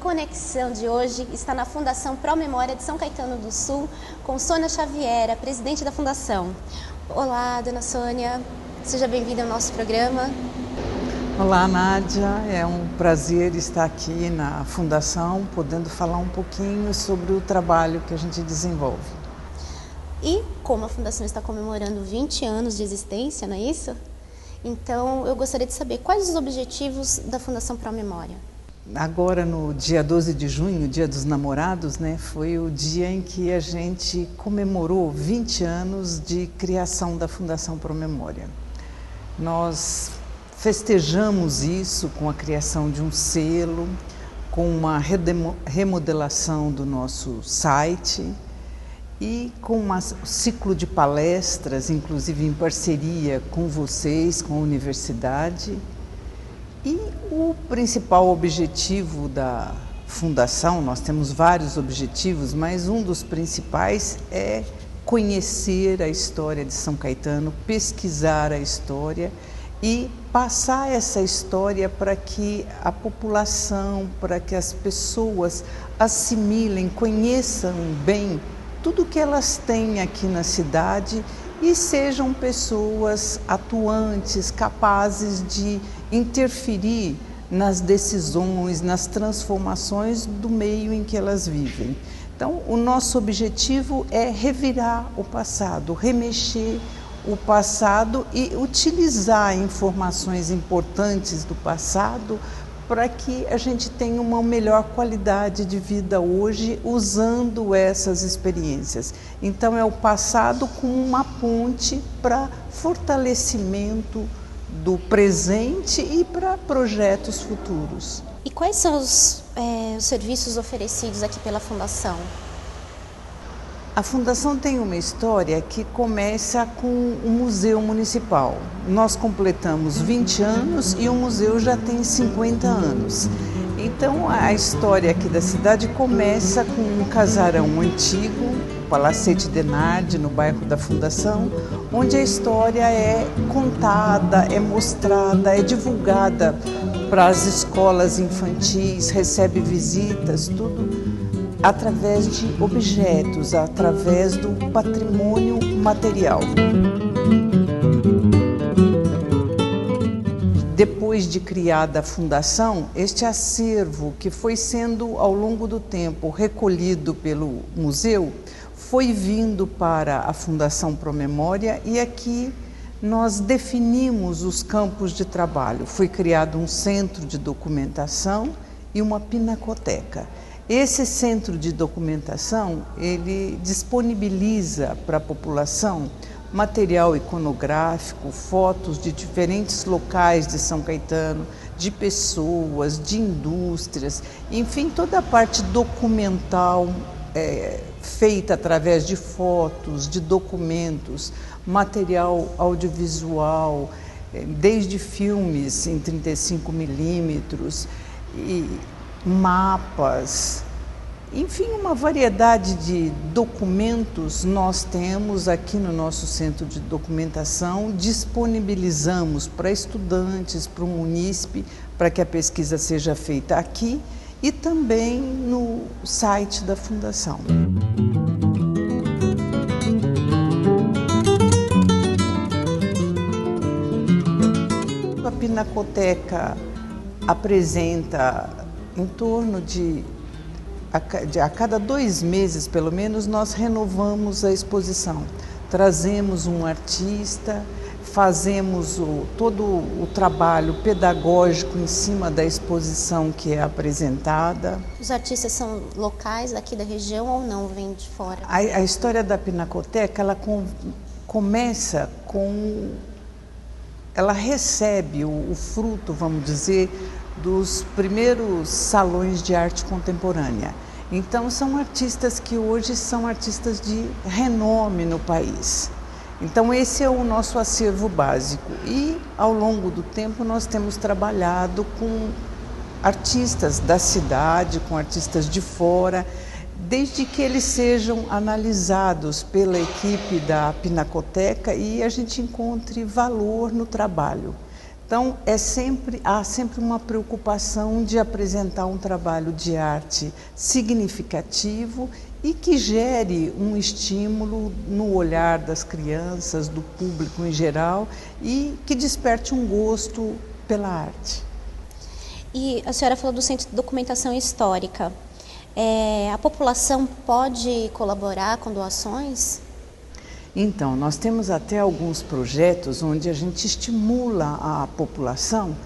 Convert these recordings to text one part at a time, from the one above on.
conexão de hoje está na Fundação Pro Memória de São Caetano do Sul, com Sônia Xavier, a presidente da Fundação. Olá, dona Sônia, seja bem-vinda ao nosso programa. Olá, Nádia, é um prazer estar aqui na Fundação, podendo falar um pouquinho sobre o trabalho que a gente desenvolve. E como a Fundação está comemorando 20 anos de existência, não é isso? Então, eu gostaria de saber quais os objetivos da Fundação Pro Memória. Agora, no dia 12 de junho, Dia dos Namorados, foi o dia em que a gente comemorou 20 anos de criação da Fundação Pro Memória. Nós festejamos isso com a criação de um selo, com uma remodelação do nosso site e com um ciclo de palestras, inclusive em parceria com vocês, com a universidade. E o principal objetivo da Fundação, nós temos vários objetivos, mas um dos principais é conhecer a história de São Caetano, pesquisar a história e passar essa história para que a população, para que as pessoas assimilem, conheçam bem tudo que elas têm aqui na cidade e sejam pessoas atuantes, capazes de interferir nas decisões, nas transformações do meio em que elas vivem. Então, o nosso objetivo é revirar o passado, remexer o passado e utilizar informações importantes do passado para que a gente tenha uma melhor qualidade de vida hoje usando essas experiências. Então é o passado como uma ponte para fortalecimento do presente e para projetos futuros. E quais são os serviços oferecidos aqui pela Fundação? A Fundação tem uma história que começa com o Museu Municipal. Nós completamos 20 anos e o museu já tem 50 anos. Então a história aqui da cidade começa com um casarão antigo, o Palacete Denardi, no bairro da Fundação, onde a história é contada, é mostrada, é divulgada para as escolas infantis, recebe visitas, tudo através de objetos, através do patrimônio material. Depois de criada a Fundação, este acervo que foi sendo ao longo do tempo recolhido pelo museu, foi vindo para a Fundação Pro Memória e aqui nós definimos os campos de trabalho. Foi criado um centro de documentação e uma pinacoteca. Esse centro de documentação, ele disponibiliza para a população material iconográfico, fotos de diferentes locais de São Caetano, de pessoas, de indústrias, enfim, toda a parte documental feita através de fotos, de documentos, material audiovisual, desde filmes em 35 milímetros e mapas, enfim, uma variedade de documentos nós temos aqui no nosso centro de documentação, disponibilizamos para estudantes, para o munícipe, para que a pesquisa seja feita aqui e também no site da Fundação. A Pinacoteca apresenta em torno de a cada 2 meses, pelo menos, nós renovamos a exposição. Trazemos um artista, fazemos todo o trabalho pedagógico em cima da exposição que é apresentada. Os artistas são locais aqui da região ou não, vêm de fora? A história da Pinacoteca, ela começa com... Ela recebe o fruto, vamos dizer, dos primeiros salões de arte contemporânea. Então, são artistas que hoje são artistas de renome no país. Então, esse é o nosso acervo básico. E, ao longo do tempo, nós temos trabalhado com artistas da cidade, com artistas de fora, desde que eles sejam analisados pela equipe da Pinacoteca e a gente encontre valor no trabalho. Então, há sempre uma preocupação de apresentar um trabalho de arte significativo e que gere um estímulo no olhar das crianças, do público em geral, e que desperte um gosto pela arte. E a senhora falou do Centro de Documentação Histórica. A população pode colaborar com doações? Então, nós temos até alguns projetos onde a gente estimula a população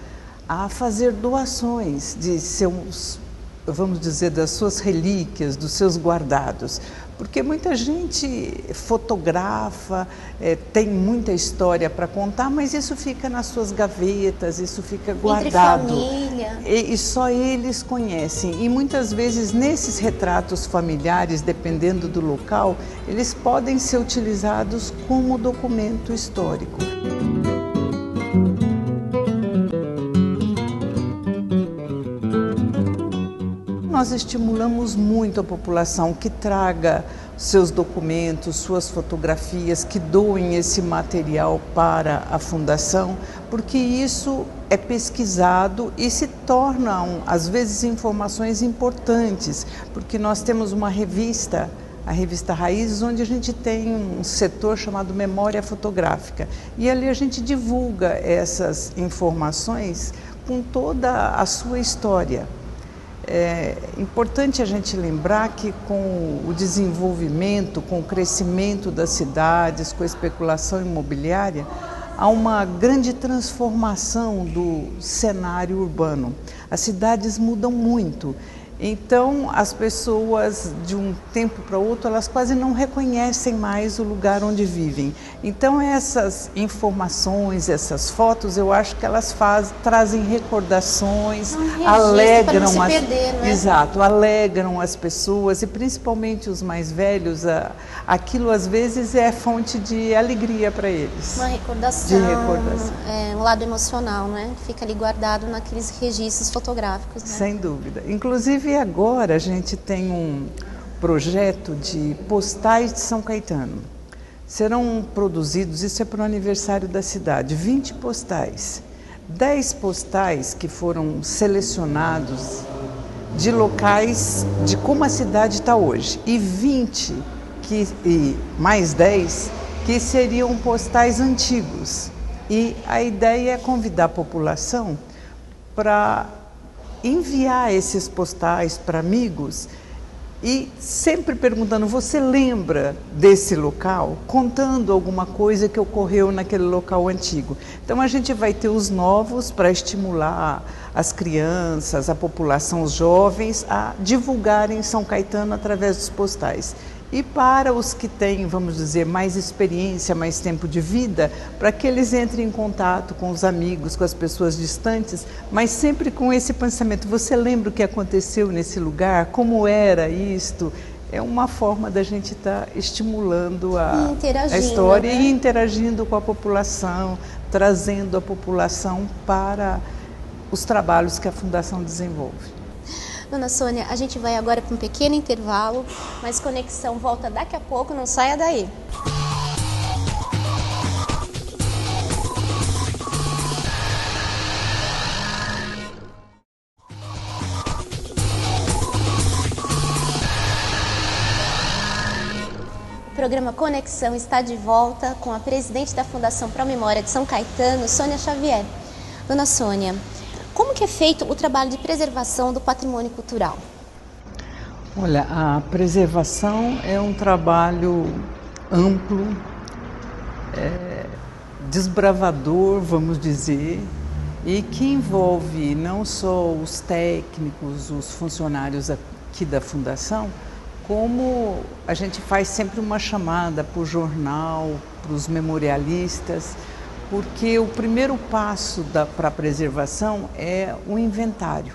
a fazer doações de seus, vamos dizer, das suas relíquias, dos seus guardados. Porque muita gente fotografa, tem muita história para contar, mas isso fica nas suas gavetas, isso fica guardado. Entre família. E só eles conhecem. E muitas vezes nesses retratos familiares, dependendo do local, eles podem ser utilizados como documento histórico. Nós estimulamos muito a população que traga seus documentos, suas fotografias, que doem esse material para a Fundação, porque isso é pesquisado e se tornam, às vezes, informações importantes, porque nós temos uma revista, a revista Raízes, onde a gente tem um setor chamado Memória Fotográfica, e ali a gente divulga essas informações com toda a sua história. É importante a gente lembrar que com o desenvolvimento, com o crescimento das cidades, com a especulação imobiliária, há uma grande transformação do cenário urbano. As cidades mudam muito. Então, as pessoas, de um tempo para outro, elas quase não reconhecem mais o lugar onde vivem. Então, essas informações, essas fotos, eu acho que elas trazem recordações, alegram as, perder, não é? Exato, alegram as pessoas e principalmente os mais velhos. Aquilo às vezes é fonte de alegria para eles. Uma recordação, um lado emocional, né? Fica ali guardado naqueles registros fotográficos, né? Sem dúvida. Inclusive agora a gente tem um projeto de postais de São Caetano. Serão produzidos, isso é para o aniversário da cidade, 20 postais. 10 postais que foram selecionados de locais de como a cidade está hoje e 20 e mais 10 que seriam postais antigos. E a ideia é convidar a população para enviar esses postais para amigos e sempre perguntando: você lembra desse local? Contando alguma coisa que ocorreu naquele local antigo. Então a gente vai ter os novos para estimular as crianças, a população, os jovens a divulgarem São Caetano através dos postais. E para os que têm, vamos dizer, mais experiência, mais tempo de vida, para que eles entrem em contato com os amigos, com as pessoas distantes, mas sempre com esse pensamento: você lembra o que aconteceu nesse lugar? Como era isto? É uma forma da gente estar estimulando a história, né? E interagindo com a população, trazendo a população para os trabalhos que a Fundação desenvolve. Dona Sônia, a gente vai agora para um pequeno intervalo, mas Conexão volta daqui a pouco, não saia daí. O programa Conexão está de volta com a presidente da Fundação Pró-Memória de São Caetano, Sônia Xavier. Dona Sônia, como que é feito o trabalho de preservação do patrimônio cultural? Olha, a preservação é um trabalho amplo, desbravador, vamos dizer, e que envolve não só os técnicos, os funcionários aqui da Fundação, como a gente faz sempre uma chamada para o jornal, para os memorialistas, porque o primeiro passo para a preservação é o inventário.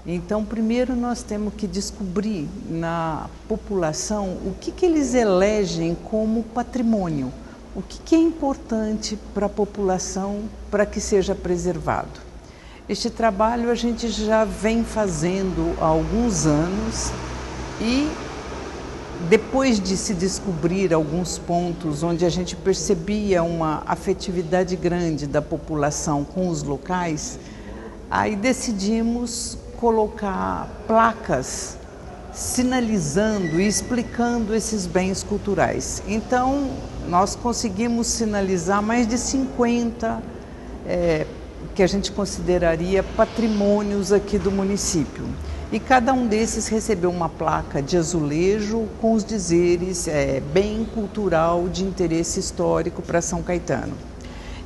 Então, primeiro nós temos que descobrir na população o que eles elegem como patrimônio, o que é importante para a população para que seja preservado. Este trabalho a gente já vem fazendo há alguns anos e depois de se descobrir alguns pontos onde a gente percebia uma afetividade grande da população com os locais, aí decidimos colocar placas sinalizando e explicando esses bens culturais. Então, nós conseguimos sinalizar mais de 50 que a gente consideraria patrimônios aqui do município. E cada um desses recebeu uma placa de azulejo com os dizeres bem cultural de interesse histórico para São Caetano.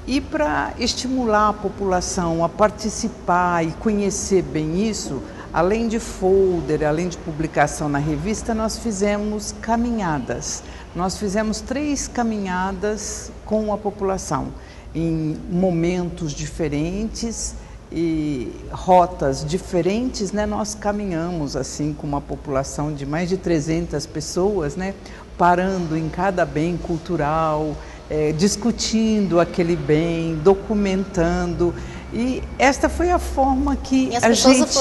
E para estimular a população a participar e conhecer bem isso, além de folder, além de publicação na revista, nós fizemos caminhadas. Nós fizemos 3 caminhadas com a população, em momentos diferentes e rotas diferentes, né? Nós caminhamos assim com uma população de mais de 300 pessoas, né? Parando em cada bem cultural, discutindo aquele bem, documentando. E esta foi a forma que as pessoas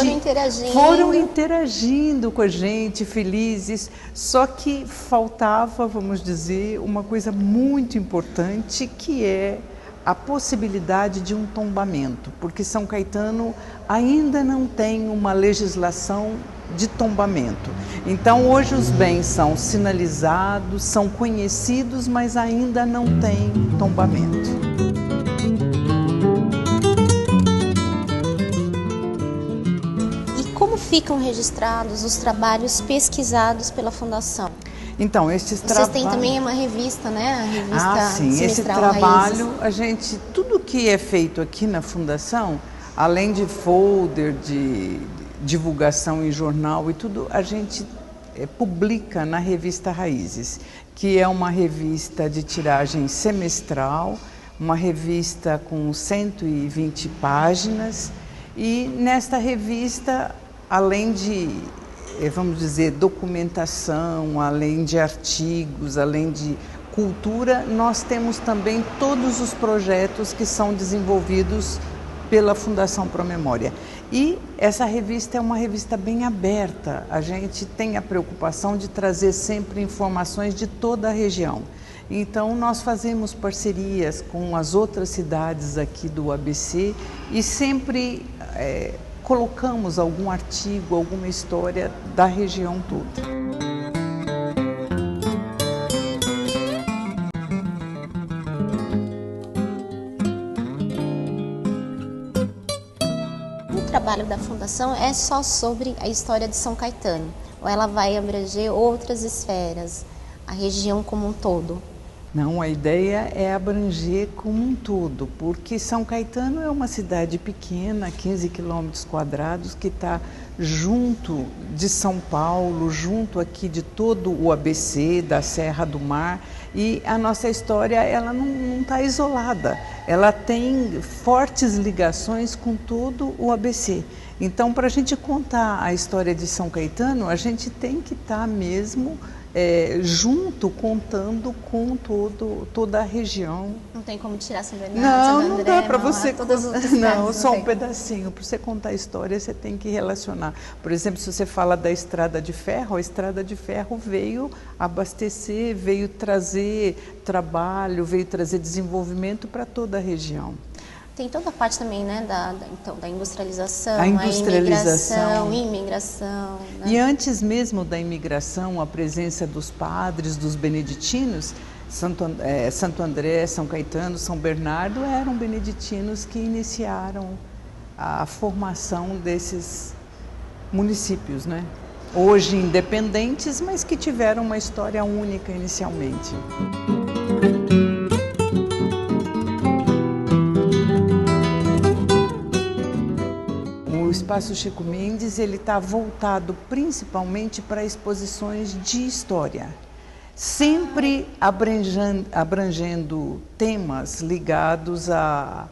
foram interagindo com a gente, felizes. Só que faltava, vamos dizer, uma coisa muito importante, que é a possibilidade de um tombamento, porque São Caetano ainda não tem uma legislação de tombamento. Então, hoje os bens são sinalizados, são conhecidos, mas ainda não tem tombamento. E como ficam registrados os trabalhos pesquisados pela Fundação? Então, esses trabalhos... Vocês têm também uma revista, né? A revista sim, esse trabalho, tudo que é feito aqui na Fundação, além de folder, de divulgação em jornal e tudo, a gente publica na revista Raízes, que é uma revista de tiragem semestral, uma revista com 120 páginas, e nesta revista, além de, vamos dizer, documentação, além de artigos, além de cultura, nós temos também todos os projetos que são desenvolvidos pela Fundação Promemória. E essa revista é uma revista bem aberta, a gente tem a preocupação de trazer sempre informações de toda a região. Então, nós fazemos parcerias com as outras cidades aqui do ABC e sempre colocamos algum artigo, alguma história da região toda. O trabalho da Fundação é só sobre a história de São Caetano, ou ela vai abranger outras esferas, a região como um todo? Não, a ideia é abranger como um todo, porque São Caetano é uma cidade pequena, 15 quilômetros quadrados, que está junto de São Paulo, junto aqui de todo o ABC, da Serra do Mar, e a nossa história ela não está isolada, ela tem fortes ligações com todo o ABC. Então, para a gente contar a história de São Caetano, a gente tem que estar mesmo junto, contando com toda a região. Não tem como tirar São Bernardo, São André, não dá para você não, só um pedacinho. Para você contar a história, você tem que relacionar. Por exemplo, se você fala da Estrada de Ferro, a Estrada de Ferro veio abastecer, veio trazer trabalho, veio trazer desenvolvimento para toda a região. Tem toda a parte também, né, da industrialização, a imigração. Né? E antes mesmo da imigração, a presença dos padres, dos beneditinos, Santo André, São Caetano, São Bernardo, eram beneditinos que iniciaram a formação desses municípios, né? Hoje independentes, mas que tiveram uma história única inicialmente. O Espaço Chico Mendes está voltado principalmente para exposições de história, sempre abrangendo temas ligados a,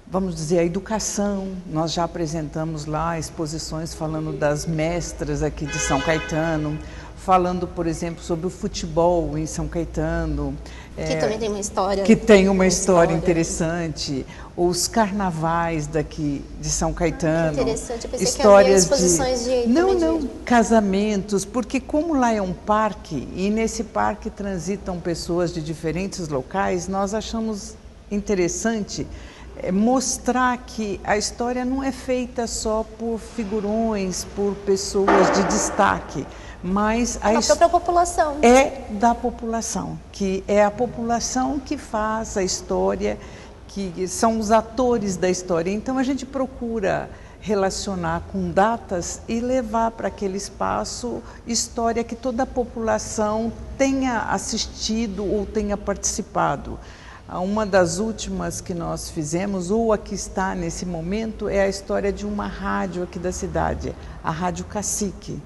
vamos dizer, a educação. Nós já apresentamos lá exposições falando das mestras aqui de São Caetano, falando, por exemplo, sobre o futebol em São Caetano. Que também tem uma história. Que tem uma história interessante. Os carnavais daqui de São Caetano. Que interessante, eu pensei histórias que havia exposições de... Não, casamentos, porque como lá é um parque, e nesse parque transitam pessoas de diferentes locais, nós achamos interessante mostrar que a história não é feita só por figurões, por pessoas de destaque, mas a própria população. É da população, que é a população que faz a história, que são os atores da história. Então a gente procura relacionar com datas e levar para aquele espaço história que toda a população tenha assistido ou tenha participado. Uma das últimas que nós fizemos, ou a que está nesse momento, é a história de uma rádio aqui da cidade, a Rádio Cacique.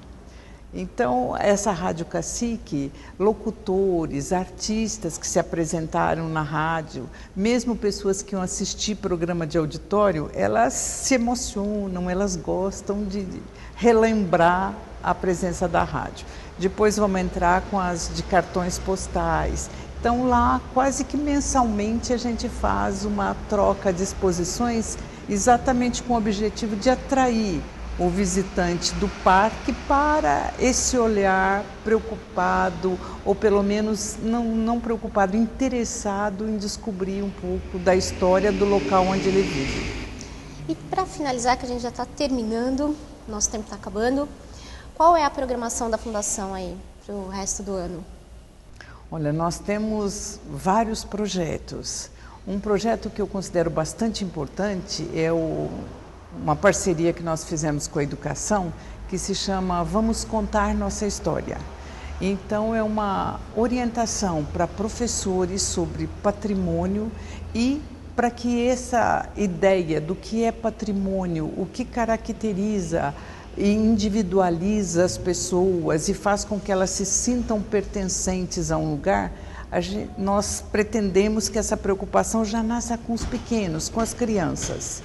Então, essa Rádio Cacique, locutores, artistas que se apresentaram na rádio, mesmo pessoas que iam assistir programa de auditório, elas se emocionam, elas gostam de relembrar a presença da rádio. Depois vamos entrar com as de cartões postais. Então, lá, quase que mensalmente, a gente faz uma troca de exposições exatamente com o objetivo de atrair o visitante do parque para esse olhar preocupado, ou pelo menos não preocupado, interessado em descobrir um pouco da história do local onde ele vive. E para finalizar, que a gente já está terminando, nosso tempo está acabando, qual é a programação da Fundação aí para o resto do ano? Olha, nós temos vários projetos. Um projeto que eu considero bastante importante é uma parceria que nós fizemos com a educação, que se chama Vamos Contar Nossa História. Então, é uma orientação para professores sobre patrimônio e para que essa ideia do que é patrimônio, o que caracteriza e individualiza as pessoas e faz com que elas se sintam pertencentes a um lugar, nós pretendemos que essa preocupação já nasça com os pequenos, com as crianças.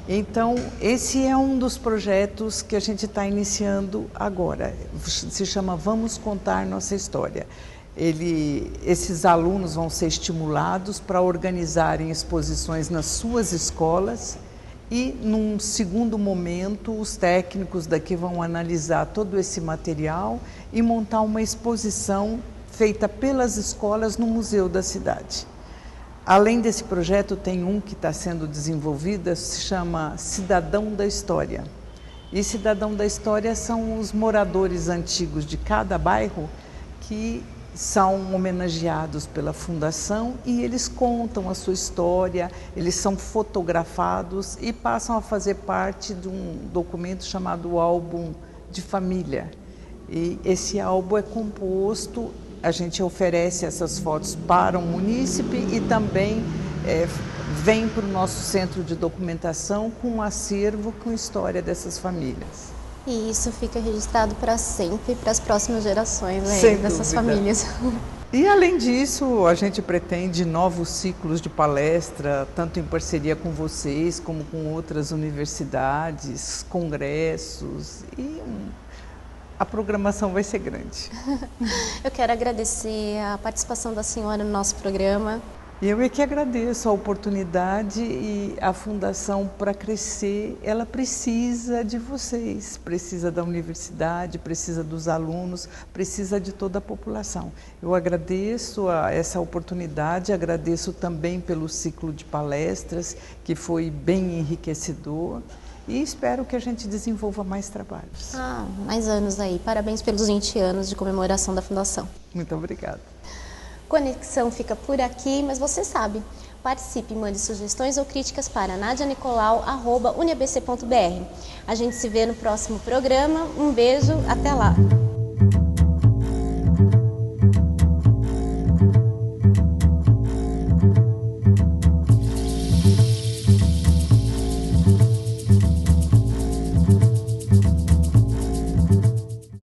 Então, esse é um dos projetos que a gente está iniciando agora, se chama Vamos Contar Nossa História. Esses alunos vão ser estimulados para organizarem exposições nas suas escolas e, num segundo momento, os técnicos daqui vão analisar todo esse material e montar uma exposição feita pelas escolas no museu da cidade. Além desse projeto, tem um que está sendo desenvolvido, se chama Cidadão da História. E Cidadão da História são os moradores antigos de cada bairro que são homenageados pela Fundação e eles contam a sua história, eles são fotografados e passam a fazer parte de um documento chamado Álbum de Família. E esse álbum é composto, a gente oferece essas fotos para o munícipe e também vem para o nosso centro de documentação com um acervo com a histórias famílias. E isso fica registrado para sempre, para as próximas gerações dessas famílias. E além disso, a gente pretende novos ciclos de palestra, tanto em parceria com vocês, como com outras universidades, congressos, e a programação vai ser grande. Eu quero agradecer a participação da senhora no nosso programa. Eu é que agradeço a oportunidade e a Fundação, para crescer, ela precisa de vocês, precisa da universidade, precisa dos alunos, precisa de toda a população. Eu agradeço essa oportunidade, agradeço também pelo ciclo de palestras, que foi bem enriquecedor, e espero que a gente desenvolva mais trabalhos. Mais anos aí. Parabéns pelos 20 anos de comemoração da Fundação. Muito obrigada. Conexão fica por aqui, mas você sabe, participe, mande sugestões ou críticas para nadianicolau@uniabc.br. A gente se vê no próximo programa. Um beijo, até lá!